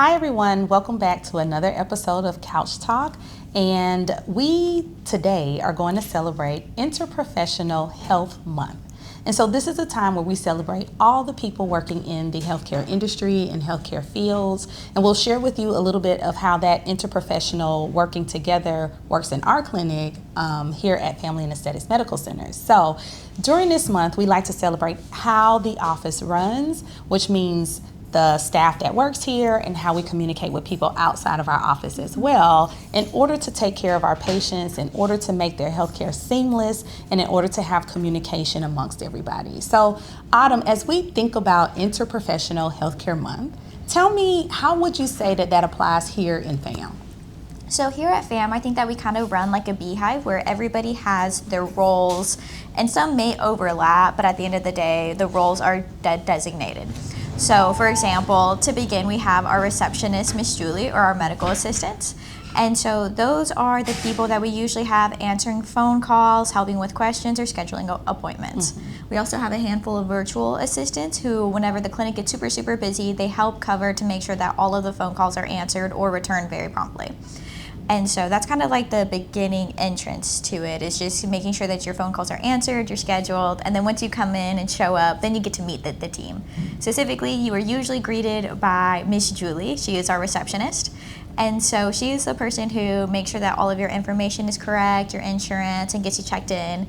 Hi everyone, welcome back to another episode of Couch Talk, and we today are going to celebrate Interprofessional Health Month. And so this is a time where we celebrate all the people working in the healthcare industry and healthcare fields, and we'll share with you a little bit of how that interprofessional working together works in our clinic here at Family and Aesthetics Medical Centers. So during this month, we like to celebrate how the office runs, which means the staff that works here and how we communicate with people outside of our office as well in order to take care of our patients, in order to make their healthcare seamless, and in order to have communication amongst everybody. So Autumn, as we think about Interprofessional Healthcare Month, tell me, how would you say that that applies here in FAM? So here at FAM, I think that we kind of run like a beehive where everybody has their roles, and some may overlap, but at the end of the day, the roles are designated. So for example, to begin, we have our receptionist, Miss Julie, or our medical assistants. And so those are the people that we usually have answering phone calls, helping with questions, or scheduling appointments. We also have a handful of virtual assistants who, whenever the clinic gets super busy, they help cover to make sure that all of the phone calls are answered or returned very promptly. And so that's kind of like the beginning entrance to it, is just making sure that your phone calls are answered, you're scheduled, and then once you come in and show up, then you get to meet the team. Specifically, you are usually greeted by Miss Julie. She is our receptionist. And so she is the person who makes sure that all of your information is correct, your insurance, and gets you checked in.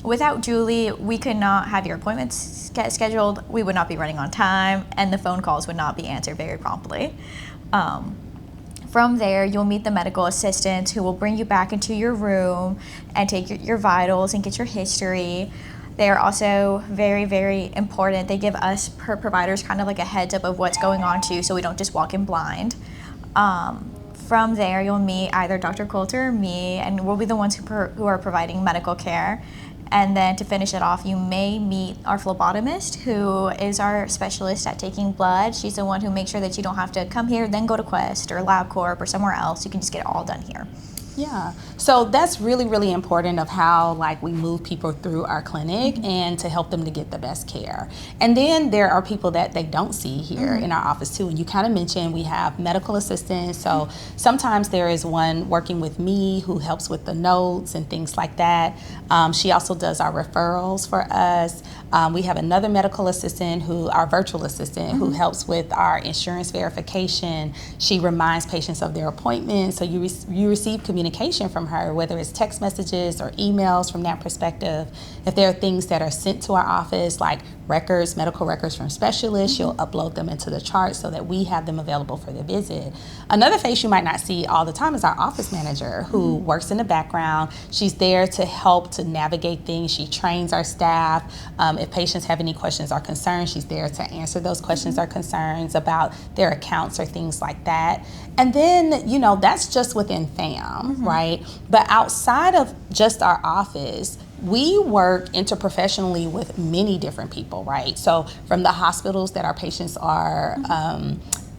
Without Julie, we could not have your appointments scheduled, we would not be running on time, and the phone calls would not be answered very promptly. From there, you'll meet the medical assistant who will bring you back into your room and take your vitals and get your history. They are also very important. They give us providers kind of like a heads up of what's going on too, so we don't just walk in blind. From there, you'll meet either Dr. Coulter or me, and we'll be the ones who are providing medical care. And then to finish it off, you may meet our phlebotomist, who is our specialist at taking blood. She's the one who makes sure that you don't have to come here, then go to Quest or LabCorp or somewhere else. You can just get it all done here. Yeah, so that's really important of how we move people through our clinic and to help them to get the best care. And then there are people that they don't see here in our office too. And you kind of mentioned we have medical assistants. So sometimes there is one working with me who helps with the notes and things like that. She also does our referrals for us. We have another medical assistant, our virtual assistant, who helps with our insurance verification. She reminds patients of their appointments. So you receive communication from her, whether it's text messages or emails from that perspective. If there are things that are sent to our office, like records, medical records from specialists, she'll upload them into the chart so that we have them available for the visit. Another face you might not see all the time is our office manager, who works in the background. She's there to help to navigate things. She trains our staff. If patients have any questions or concerns, she's there to answer those questions or concerns about their accounts or things like that. And then, that's just within FAM, right? But outside of just our office, we work interprofessionally with many different people, right? So from the hospitals that our patients are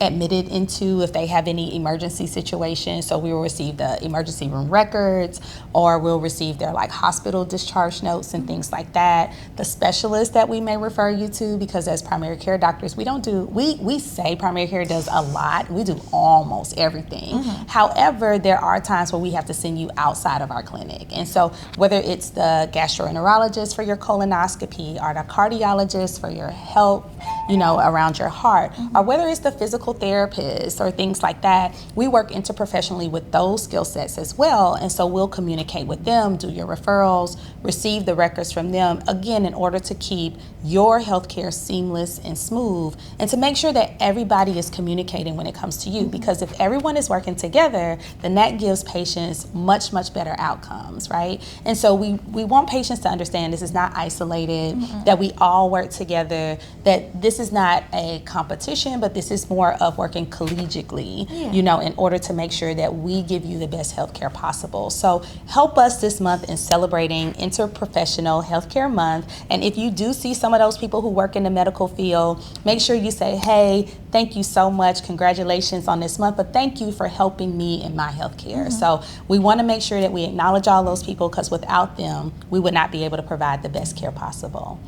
admitted into, if they have any emergency situations, so we will receive the emergency room records, or we'll receive their hospital discharge notes and things like that. The specialists that we may refer you to, because as primary care doctors, we say primary care does a lot. We do almost everything. However, there are times where we have to send you outside of our clinic. And so whether it's the gastroenterologist for your colonoscopy, or the cardiologist for your health, around your heart, or whether it's the physical therapist or things like that, we work interprofessionally with those skill sets as well. And so we'll communicate with them, do your referrals, receive the records from them, again, in order to keep your healthcare seamless and smooth, and to make sure that everybody is communicating when it comes to you. Because if everyone is working together, then that gives patients much better outcomes, right? And so we want patients to understand this is not isolated, that we all work together, that this is not a competition, but this is more of working collegially, in order to make sure that we give you the best healthcare possible. So help us this month in celebrating Interprofessional Healthcare Month. And if you do see some of those people who work in the medical field, make sure you say, hey, thank you so much, congratulations on this month, but thank you for helping me in my healthcare. So we want to make sure that we acknowledge all those people, because without them, we would not be able to provide the best care possible.